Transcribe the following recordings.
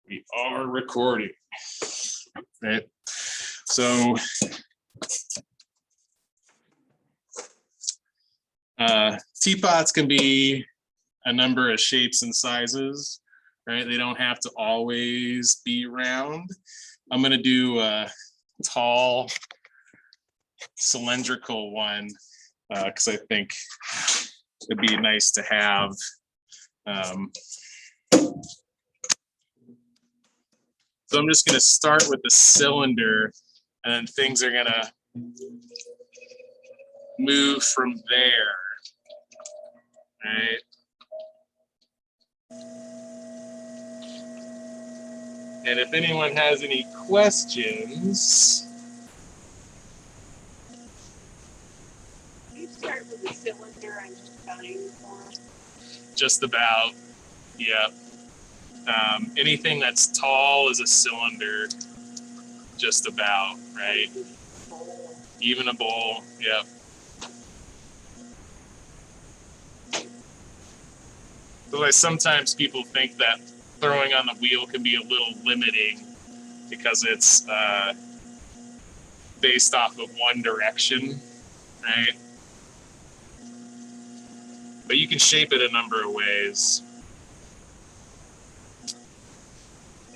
We are recording. Right. So teapots can be a number of shapes and sizes, right? They don't have to always be round. I'm going to do a tall cylindrical one because I think it'd be nice to have. So I'm just going to start with the cylinder, and then things are going to move from there, right? And if anyone has any questions. You start with the cylinder and just counting for. Just about, yeah. Anything that's tall is a cylinder, just about, right? Even a bowl, yeah. So sometimes people think that throwing on the wheel can be a little limiting because it's based off of one direction, right? But you can shape it a number of ways.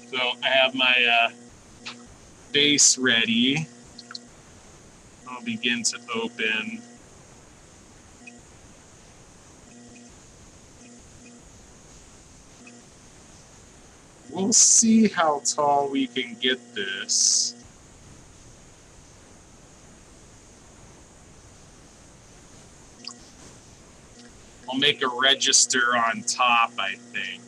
So I have my base ready. I'll begin to open. We'll see how tall we can get this. I'll make a register on top, I think.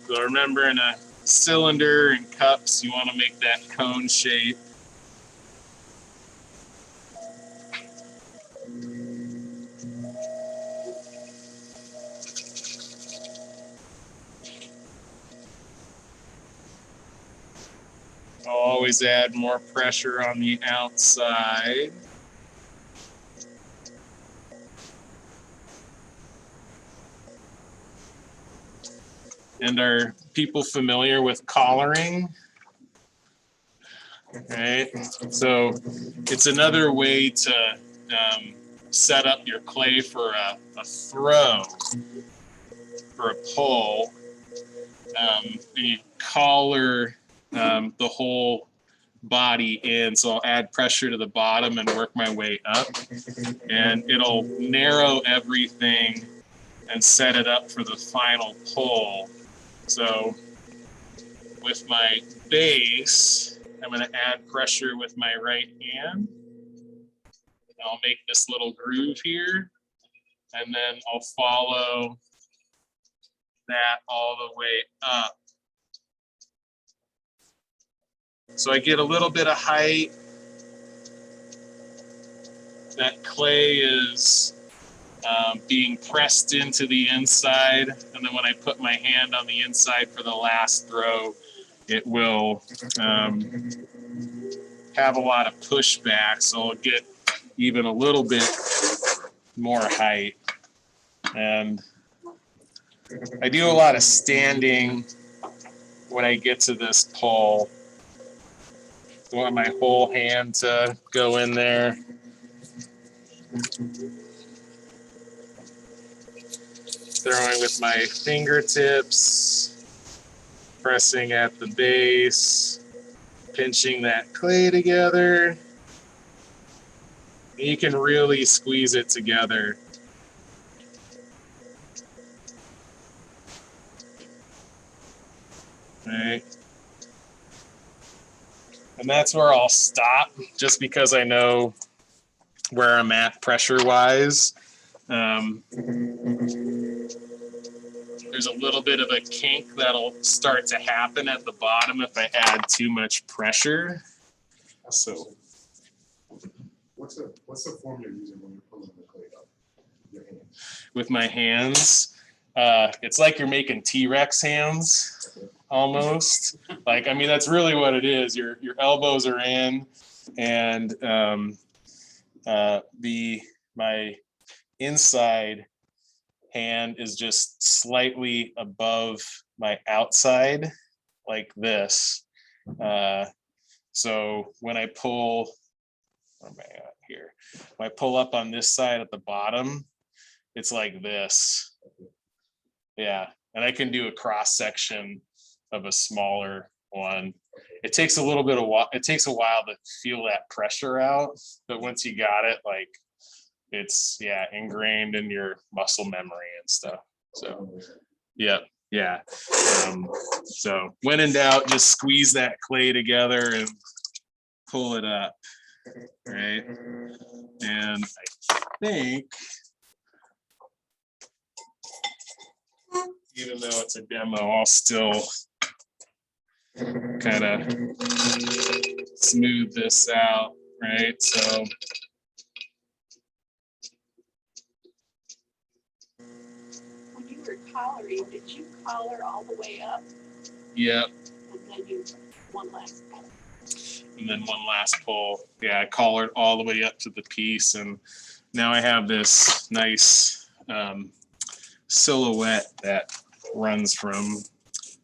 So remember, in a cylinder and cups, you want to make that cone shape. I'll always add more pressure on the outside. And are people familiar with collaring? Right. So it's another way to set up your clay for a throw, for a pull. You collar the whole body in. So I'll add pressure to the bottom and work my way up. And it'll narrow everything and set it up for the final pull. So with my base, I'm going to add pressure with my right hand. I'll make this little groove here, and then I'll follow that all the way up. So I get a little bit of height. That clay is being pressed into the inside, and then when I put my hand on the inside for the last throw, it will have a lot of pushback, so I'll get even a little bit more height. And I do a lot of standing when I get to this pull. I want my whole hand to go in there. Throwing with my fingertips, pressing at the base, pinching that clay together. You can really squeeze it together. Right. And that's where I'll stop, just because I know where I'm at pressure-wise. There's a little bit of a kink that'll start to happen at the bottom if I add too much pressure. So, what's the form you're using when you're pulling the clay up? Your hands. With my hands, it's like you're making T-Rex hands. almost. Like, I mean, that's really what it is. Your elbows are in, and my inside hand is just slightly above my outside, like this. So when I pull, where am I at here? When I pull up on this side at the bottom, it's like this. Yeah, and I can do a cross section of a smaller one. It takes a little bit of it takes a while to feel that pressure out, but once you got it, like it's ingrained in your muscle memory and stuff. So yeah. So when in doubt, just squeeze that clay together and pull it up, right? And I think, even though it's a demo, I'll still kind of smooth this out, right? So when you were collaring, did you collar all the way up? Yep. And then you one last pull. And then one last pull. Yeah, I collared all the way up to the piece, and now I have this nice silhouette that runs from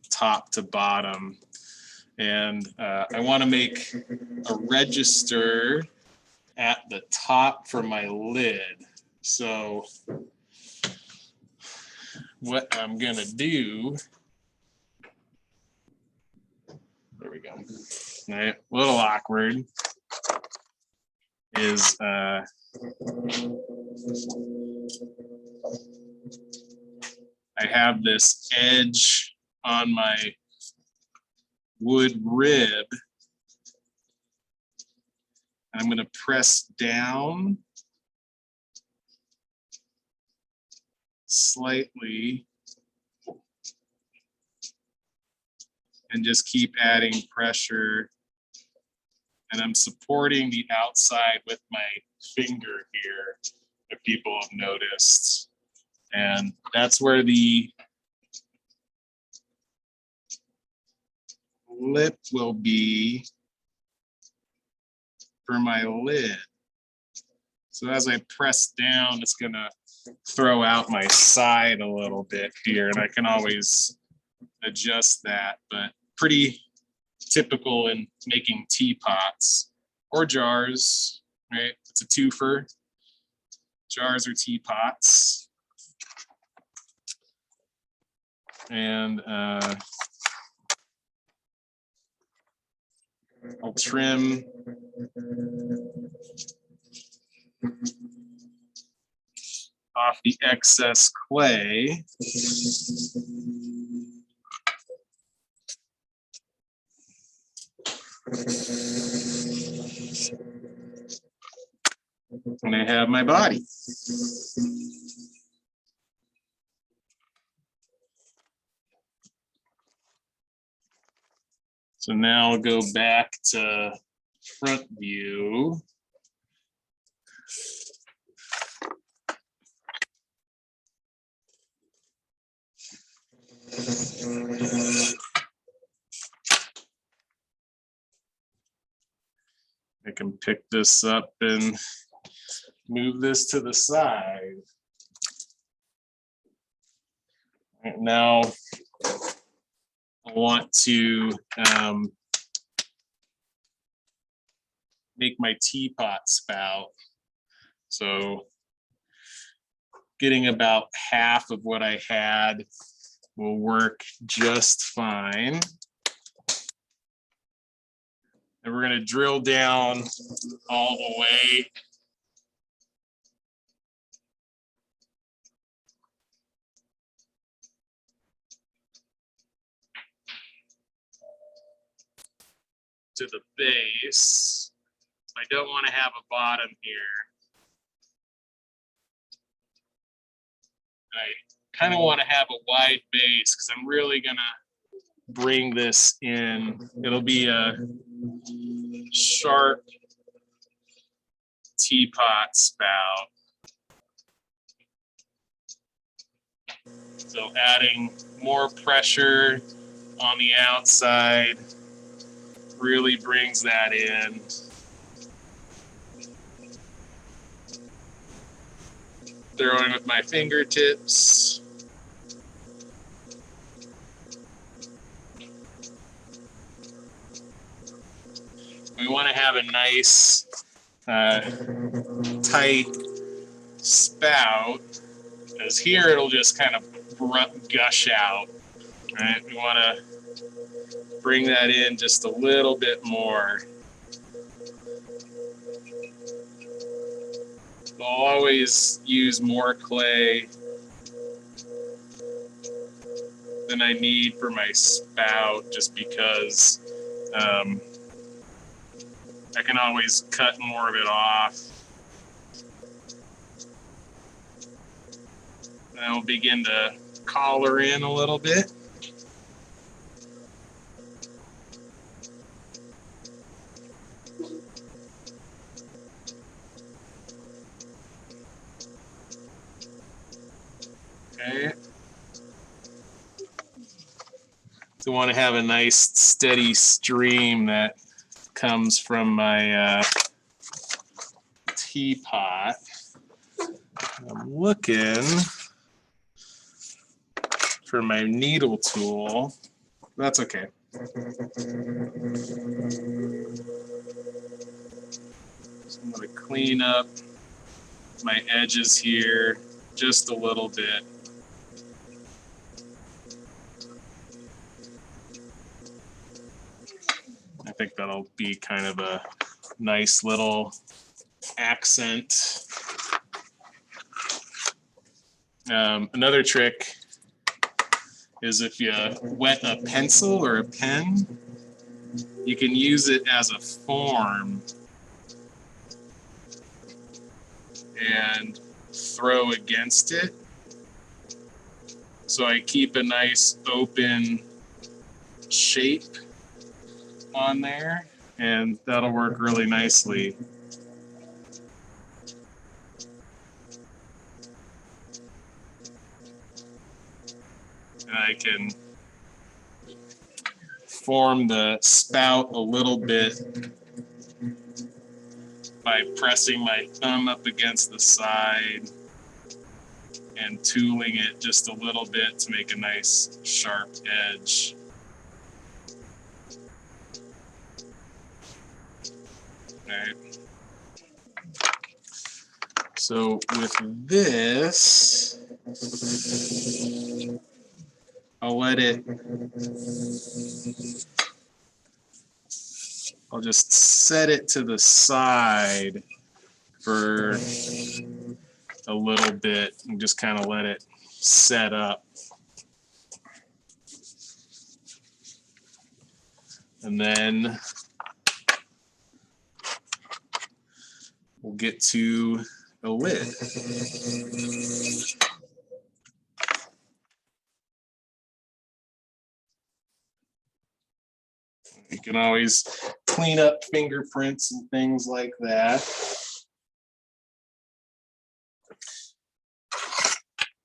top to bottom. And I want to make a register at the top for my lid. So what I'm gonna do, there we go. All right, a little awkward, is I have this edge on my wood rib. I'm going to press down slightly and just keep adding pressure. And I'm supporting the outside with my finger here, if people have noticed. And that's where the lip will be for my lid. So as I press down, it's gonna throw out my side a little bit here, and I can always adjust that, but pretty typical in making teapots or jars, right? It's a twofer, jars or teapots. And I'll trim off the excess clay. And I have my body. So now I'll go back to front view. I can pick this up and move this to the side. Right now, I want to make my teapot spout. So getting about half of what I had will work just fine. And we're going to drill down all the way. To the base. I don't want to have a bottom here. I kind of want to have a wide base because I'm really going to bring this in. It'll be a sharp teapot spout. So adding more pressure on the outside. Really brings that in. Throwing with my fingertips. We want to have a nice tight spout, because here it'll just kind of gush out, right? We want to bring that in just a little bit more. I'll always use more clay than I need for my spout, just because I can always cut more of it off. And I'll begin to collar in a little bit. Okay. So I want to have a nice steady stream that comes from my teapot. I'm looking for my needle tool. That's okay. So I'm going to clean up my edges here just a little bit. I think that'll be kind of a nice little accent. Another trick is if you wet a pencil or a pen, you can use it as a form and throw against it. So I keep a nice open shape on there, and that'll work really nicely. And I can form the spout a little bit by pressing my thumb up against the side and tooling it just a little bit to make a nice sharp edge. Okay. So with this, I'll just set it to the side for a little bit and just kind of let it set up. And then we'll get to the lid. You can always clean up fingerprints and things like that.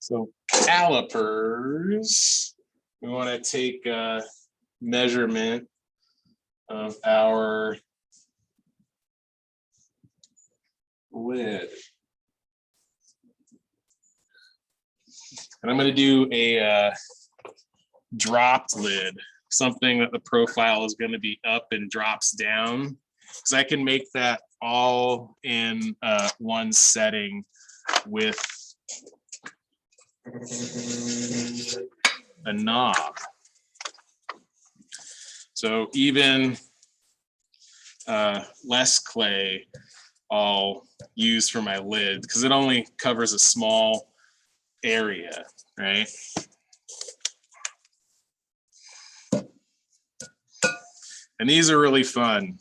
So calipers, we want to take a measurement of our lid. And I'm going to do a dropped lid, something that the profile is going to be up and drops down, because I can make that all in one setting with a knob. So even less clay I'll use for my lid, because it only covers a small area, right? And these are really fun.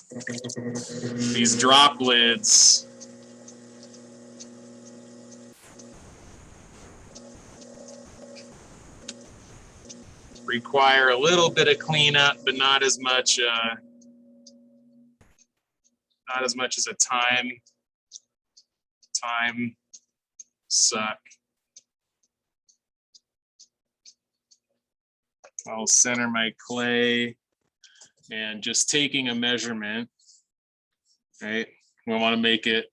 These drop lids. Require a little bit of cleanup, but not as much as a time suck. I'll center my clay and just taking a measurement, right? We want to make it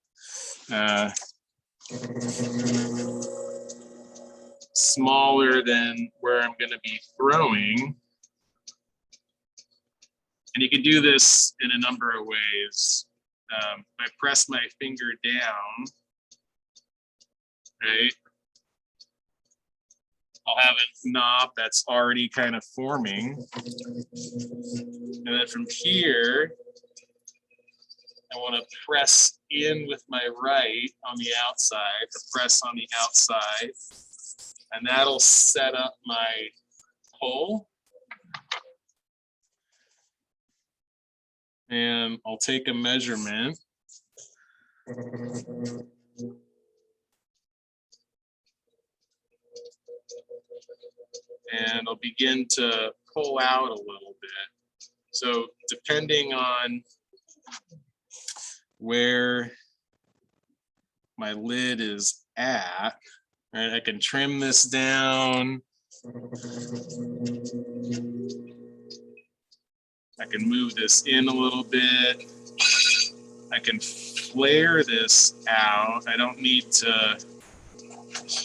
smaller than where I'm going to be throwing. And you can do this in a number of ways. I press my finger down, right? I'll have a knob that's already kind of forming. And then from here, I want to press in with my right on the outside, to press on the outside, and that'll set up my pole. And I'll take a measurement. And I'll begin to pull out a little bit. So depending on where my lid is at, right, I can trim this down. I can move this in a little bit. I can flare this out. I don't need to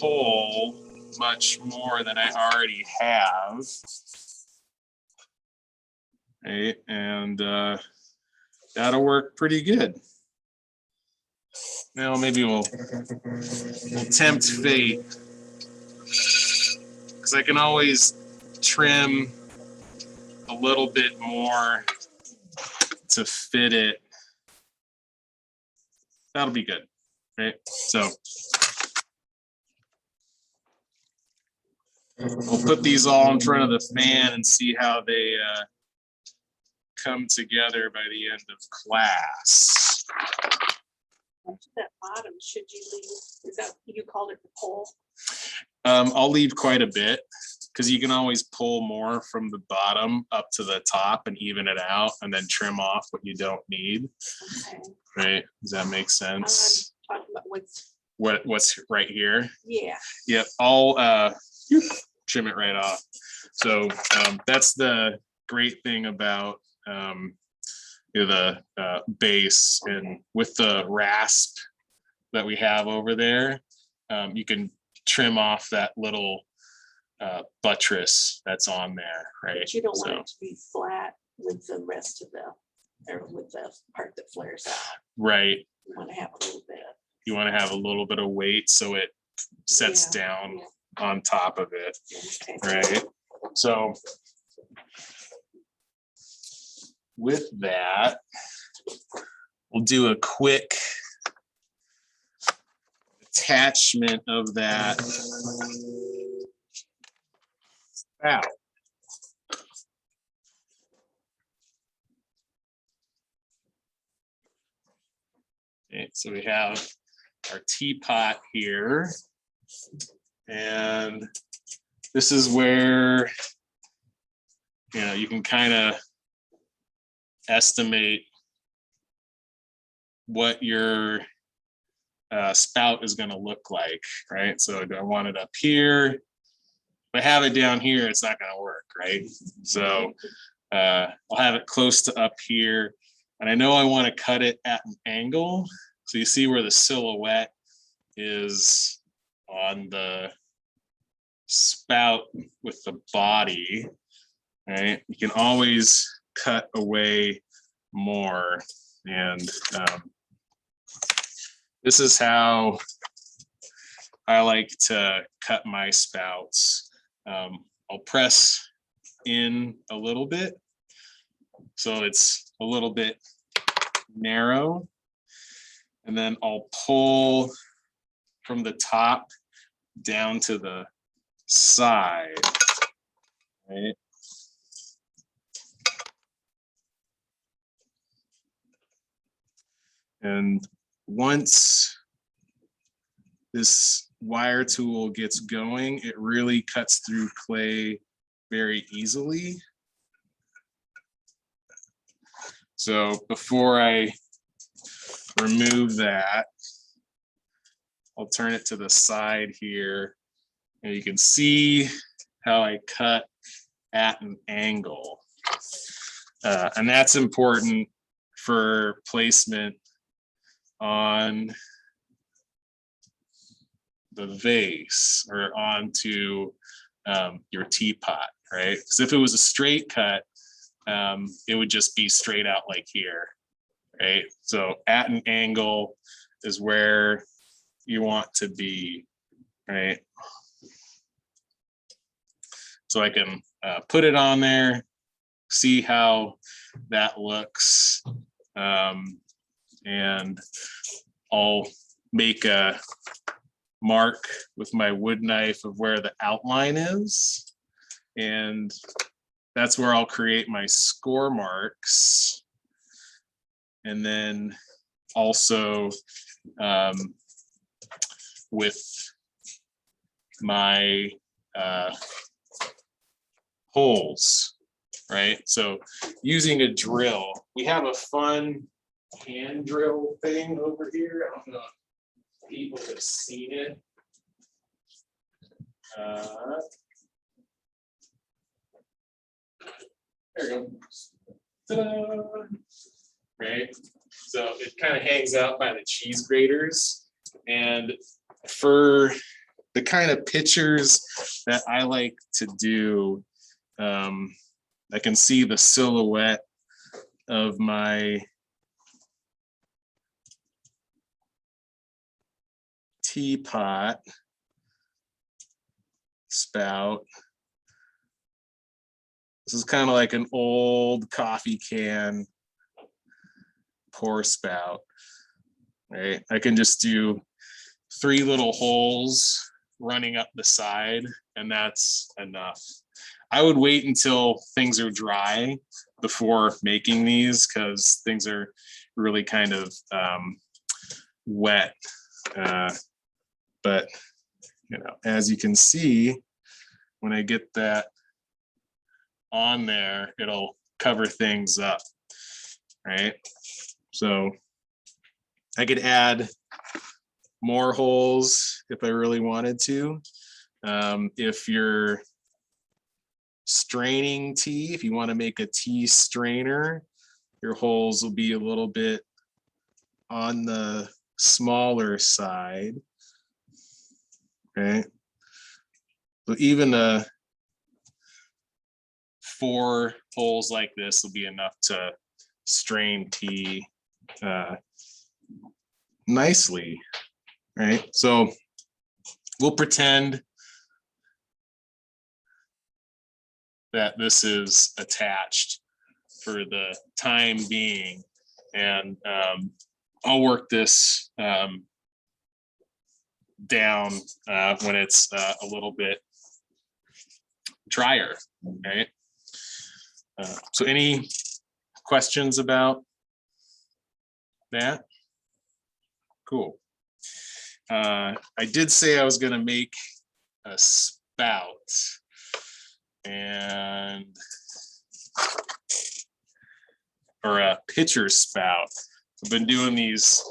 pull much more than I already have. Right, and that'll work pretty good. Now maybe we'll tempt fate, because I can always trim a little bit more to fit it. That'll be good, right? So we'll put these all in front of the fan and see how they come together by the end of class. That bottom, should you leave? Is that you called it the pole? I'll leave quite a bit, because you can always pull more from the bottom up to the top and even it out, and then trim off what you don't need. Okay. Right? Does that make sense? Talking about What's right here? yeah. Yep. I'll trim it right off. So that's the great thing about the base, and with the rasp that we have over there, you can trim off that little buttress that's on there, right? But you don't want it to be flat with the rest of the, or with the part that flares out. Right. You want to have a little bit. You want to have a little bit of weight so it sets down on top of it, Okay. right? So with that, we'll do a quick attachment of that spout. Okay, so we have our teapot here, and this is where, you know, you can kind of estimate what your spout is going to look like, right? So do I want it up here? If I have it down here, it's not going to work, right? So I'll have it close to up here, and I know I want to cut it at an angle. So you see where the silhouette is on the spout with the body, right? You can always cut away more, and this is how I like to cut my spouts. I'll press in a little bit so it's a little bit narrow, and then I'll pull from the top down to the side, right? And once this wire tool gets going, it really cuts through clay very easily. So before I remove that, I'll turn it to the side here, and you can see how I cut at an angle. And that's important for placement on the vase or onto your teapot, right? Because if it was a straight cut, it would just be straight out like here, right? So at an angle is where you want to be, right? So I can put it on there, see how that looks, and I'll make a mark with my wood knife of where the outline is, and that's where I'll create my score marks. And then also with my holes, right? So using a drill, we have a fun hand drill thing over here. I don't know if people have seen it. There you go. Ta-da! Right? So it kind of hangs out by the cheese graters. And for the kind of pictures that I like to do, I can see the silhouette of my teapot spout. This is kind of like an old coffee can pour spout, right? I can just do 3 little holes running up the side, and that's enough. I would wait until things are dry before making these, because things are really kind of wet. But you know, as you can see, when I get that on there, it'll cover things up, right? So I could add more holes if I really wanted to. If you're straining tea, if you want to make a tea strainer, your holes will be a little bit on the smaller side, right? So even 4 holes like this will be enough to strain tea nicely, right? So we'll pretend that this is attached for the time being, and I'll work this down when it's a little bit drier, right? So any questions about that? Cool. I did say I was going to make a spout, or a pitcher spout. I've been doing these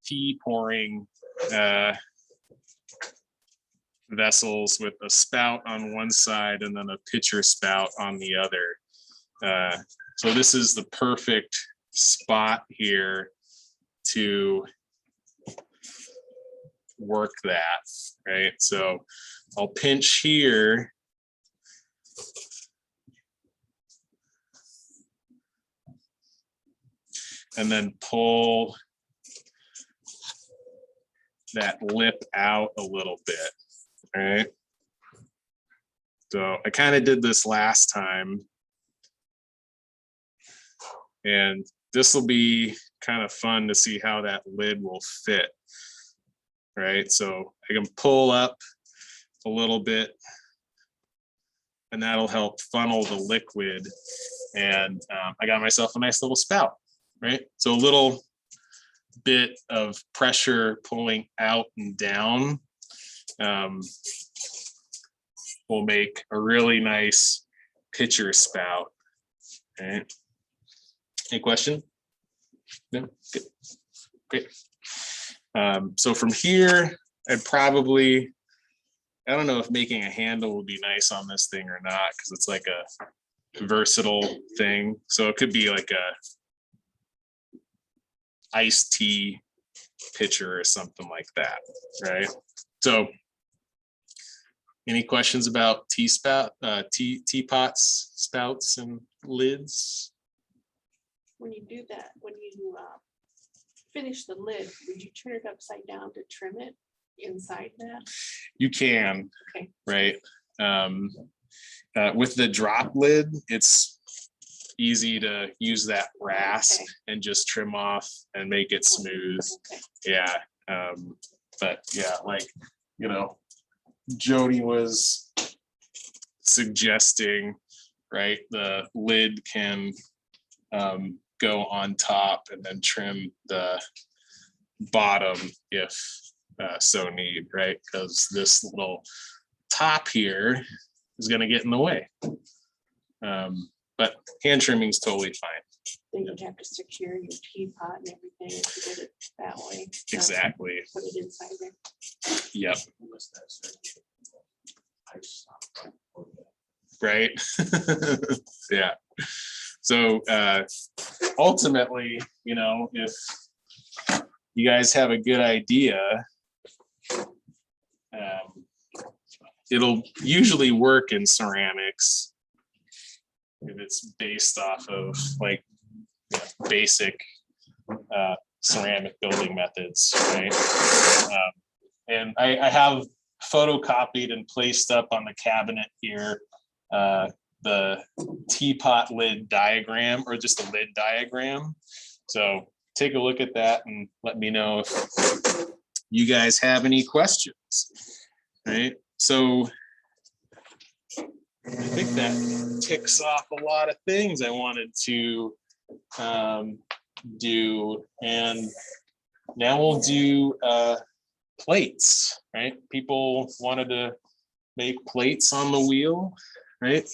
tea pouring vessels with a spout on one side and then a pitcher spout on the other. So this is the perfect spot here to work that, right? So I'll pinch here. And then pull that lip out a little bit, right? So I kind of did this last time, and this will be kind of fun to see how that lid will fit, right? So I can pull up a little bit, and that'll help funnel the liquid, and I got myself a nice little spout, right? So a little bit of pressure pulling out and down will make a really nice pitcher spout. Okay. Any question? No? Good. Great. So from here, I'd probably I don't know if making a handle would be nice on this thing or not, because it's like a versatile thing. So it could be like a iced tea pitcher or something like that, right? So any questions about teapots, spouts, and lids? When you do that, when you finish the lid, would you turn it upside down to trim it inside that? You can, Okay. right? With the drop lid, it's easy to use that rasp Okay. and just trim off and make it smooth. Okay. Yeah. But yeah, like, you know, Jody was suggesting, right? The lid can go on top and then trim the bottom if so need, right? Because this little top here is going to get in the way. But hand trimming is totally fine. Then you'd have to secure your teapot and everything if you did it that way. Exactly. Put it inside there. Yep. Right. Yeah. So ultimately, you know, if you guys have a good idea, it'll usually work in ceramics if it's based off of like basic ceramic building methods, right? And I have photocopied and placed up on the cabinet here the teapot lid diagram, or just a lid diagram. So take a look at that and let me know if you guys have any questions, right? So I think that ticks off a lot of things I wanted to do. And now we'll do plates, right? People wanted to make plates on the wheel, right?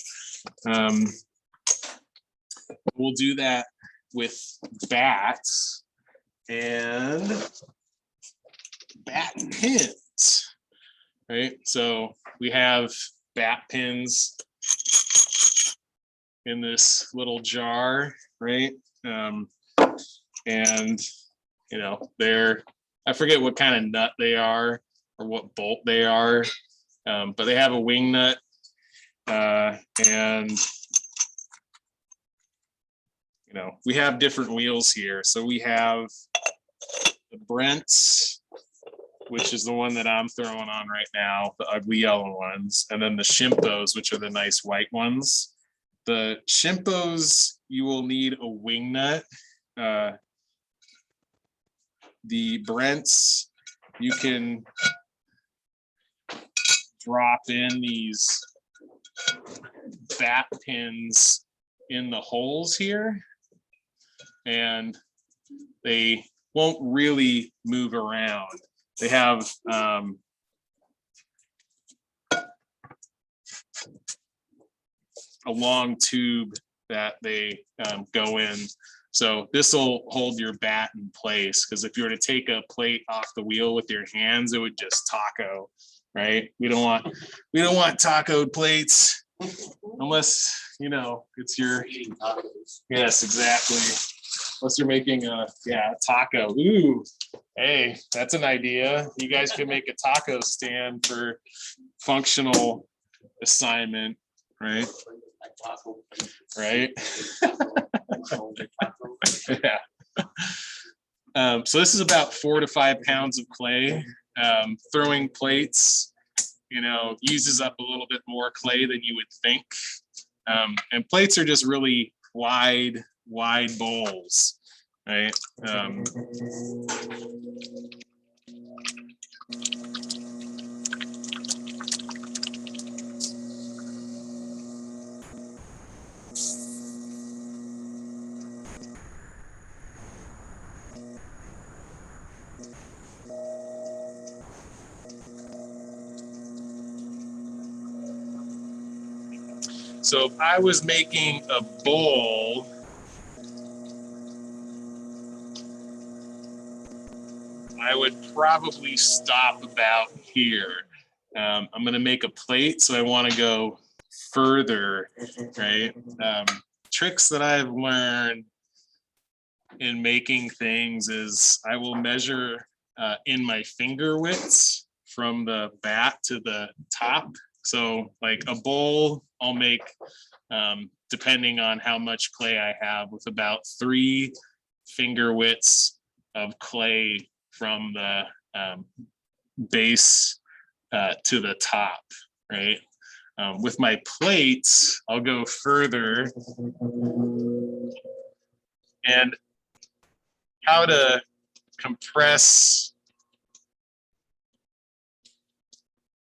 We'll do that with bats and bat pins, right? So we have bat pins in this little jar, right? And you know, I forget what kind of nut they are or what bolt they are, but they have a wing nut, and you know, we have different wheels here. So we have the Brent's, which is the one that I'm throwing on right now, the ugly yellow ones, and then the Shimpos, which are the nice white ones. The Shimpos, you will need a wing nut. The Brent's, you can drop in these bat pins in the holes here, and they won't really move around. They have a long tube that they go in. So this will hold your bat in place, because if you were to take a plate off the wheel with your hands, it would just taco, right? We don't want tacoed plates unless, you know, it's your, yes, exactly. Unless you're making a taco. Ooh, hey, that's an idea. You guys can make a taco stand for functional assignment, right? Right. Yeah. So this is about 4 to 5 pounds of clay. Throwing plates, you know, uses up a little bit more clay than you would think. And plates are just really wide bowls, right? So if I was making a bowl, I would probably stop about here. I'm going to make a plate, so I want to go further, right? Tricks that I've learned in making things is I will measure in my finger widths from the bat to the top. So like a bowl, I'll make, depending on how much clay I have, with about 3 finger widths of clay from the base to the top, right? With my plates, I'll go further. And how to compress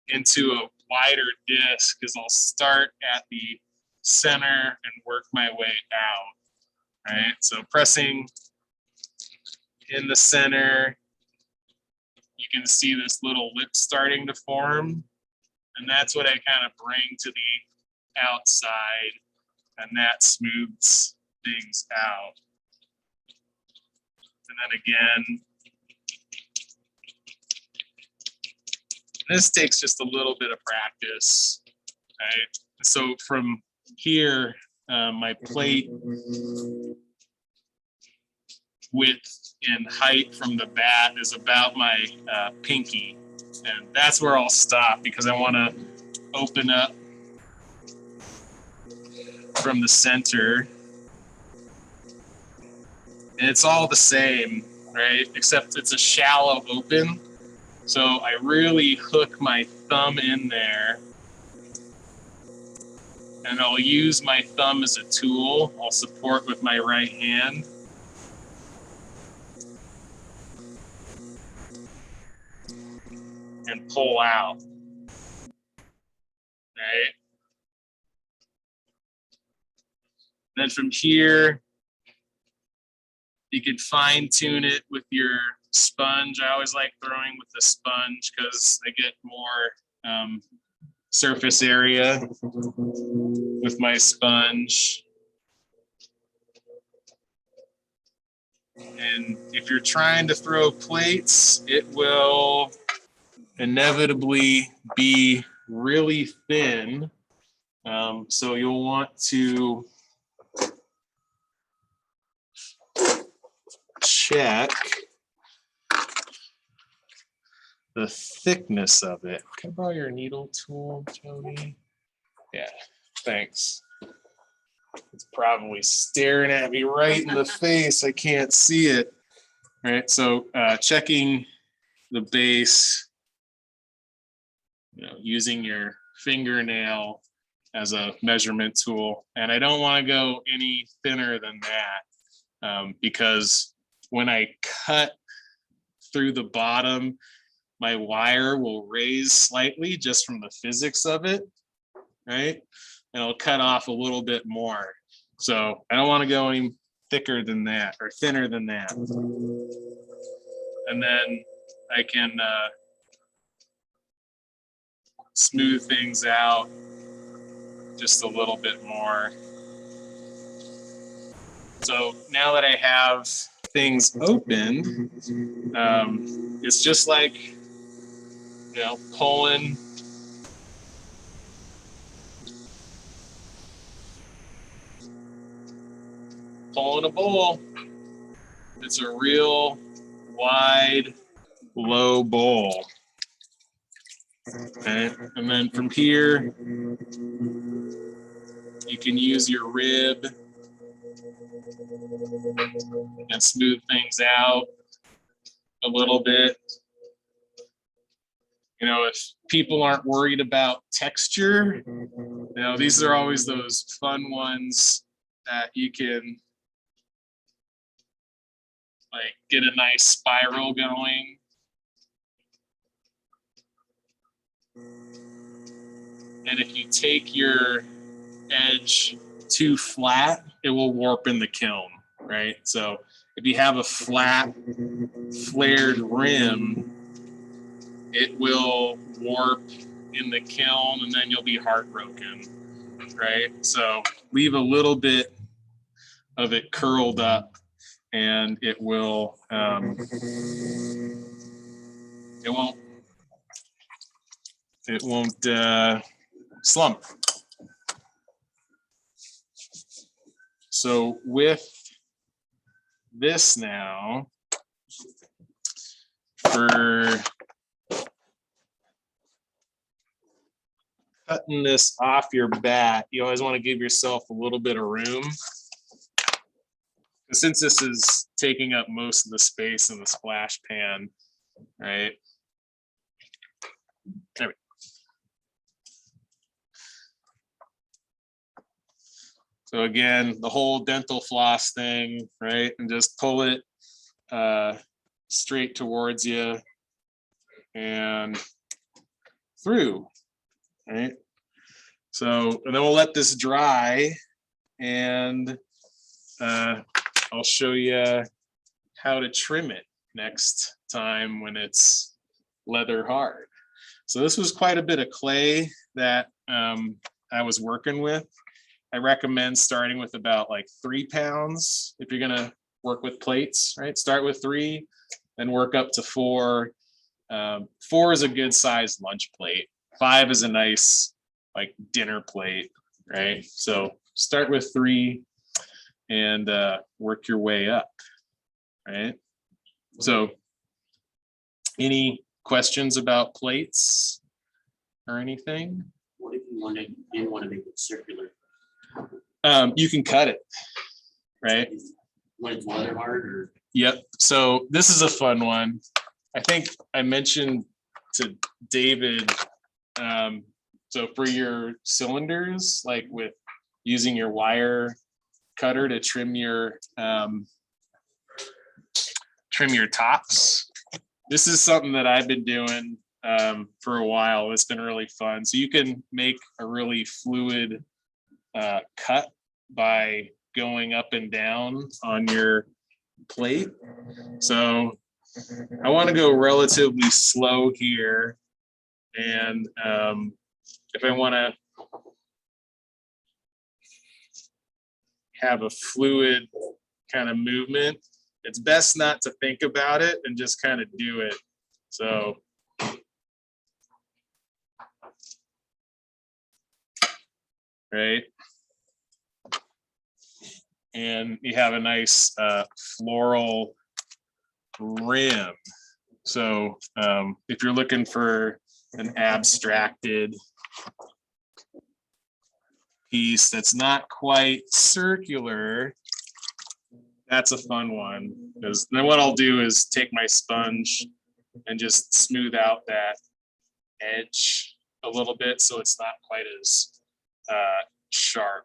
into a wider disc is I'll start at the center and work my way out, right? So pressing in the center, you can see this little lip starting to form, and that's what I kind of bring to the outside, and that smooths things out. And then again, this takes just a little bit of practice, right? So from here, my plate width and height from the bat is about my pinky. And that's where I'll stop because I want to open up from the center. And it's all the same, right? Except it's a shallow open. So I really hook my thumb in there. And I'll use my thumb as a tool. I'll support with my right hand. And pull out, right? Then from here, you can fine tune it with your sponge. I always like throwing with the sponge because I get more surface area with my sponge. And if you're trying to throw plates, it will inevitably be really thin. So you'll want to check the thickness of it. Can I borrow your needle tool, Jody? Yeah, thanks. It's probably staring at me right in the face. I can't see it. All right, so checking the base, using your fingernail as a measurement tool. And I don't want to go any thinner than that because when I cut through the bottom, my wire will raise slightly just from the physics of it, right? And it'll cut off a little bit more. So I don't want to go any thicker than that or thinner than that. And then I can smooth things out just a little bit more. So now that I have things open, it's just like, pulling a bowl. It's a real wide, low bowl. Okay. And then from here, you can use your rib and smooth things out a little bit. If people aren't worried about texture, these are always those fun ones that you can get a nice spiral going. And if you take your edge too flat, it will warp in the kiln, right? So if you have a flat, flared rim, it will warp in the kiln and then you'll be heartbroken, right? So leave a little bit of it curled up and it will, it won't it won't slump. So with this now, for cutting this off your bat, you always want to give yourself a little bit of room. Since this is taking up most of the space in the splash pan, right? There we go. So again, the whole dental floss thing, right? And just pull it straight towards you and through, right? So, and then we'll let this dry, and I'll show you how to trim it next time when it's leather hard. So this was quite a bit of clay that I was working with. I recommend starting with about like 3 pounds if you're gonna work with plates, right? Start with 3, then work up to 4. 4 is a good sized lunch plate. 5 is a nice like dinner plate, right? So start with 3 and work your way up, right? So any questions about plates or anything? What if you didn't want to make it circular? You can cut it, right? When it's leather hard, or? Yep. So this is a fun one. I think I mentioned to David, so for your cylinders, like with using your wire cutter to trim your tops. This is something that I've been doing for a while. It's been really fun. So you can make a really fluid cut by going up and down on your plate. So I want to go relatively slow here, and if I want to have a fluid kind of movement, it's best not to think about it and just kind of do it. So right, and you have a nice floral rim. So if you're looking for an abstracted piece that's not quite circular, that's a fun one. Because then what I'll do is take my sponge and just smooth out that edge a little bit so it's not quite as sharp.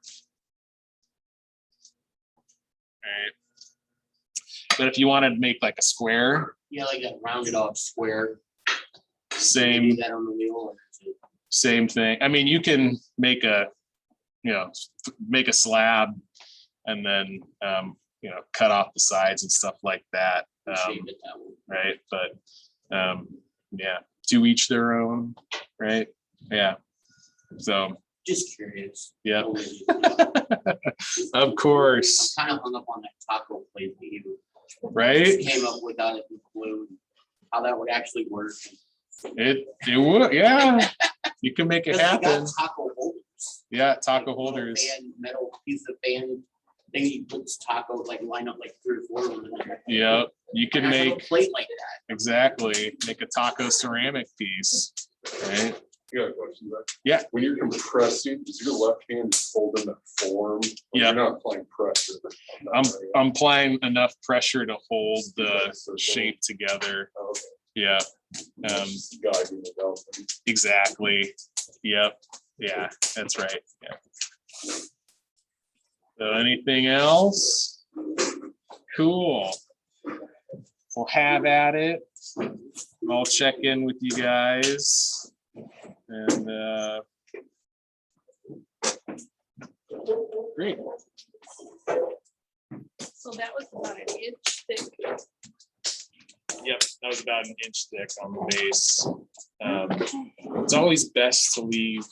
Right. But if you wanted to make like a square, Yeah, like that rounded off square. same Do that on the wheel. Or is it- same thing. I mean, you can make a, make a slab and then, cut off the sides and stuff like that. shape it that way. Right. But yeah, to each their own. Right. Yeah. So, Just curious. yeah, Oh, maybe. of course. Kind of hung up on that taco plate that you Right. came up with out of the glue, how that would actually work. It would. Yeah. You can make it 'Cause they got happen. taco holders. Yeah. Taco Like, holders. metal piece of band thing you put taco, like line up like 3 or 4 of them in there. Yeah. You can I have a make, plate like that. exactly, make a taco ceramic piece. Right. You got a question, Zach? Yeah. When you're compressing, does your left hand just hold in that form? Or Yeah. You're not applying pressure. I'm applying enough pressure to hold the So- shape together. Oh, okay. Yeah. Just guiding it out. Exactly. Yep. Yeah, that's right. Yeah. So anything else? Cool. We'll have at it. I'll check in with you guys. And great. So that was about an inch thick. Yep, that was about an inch thick on the base. It's always best to leave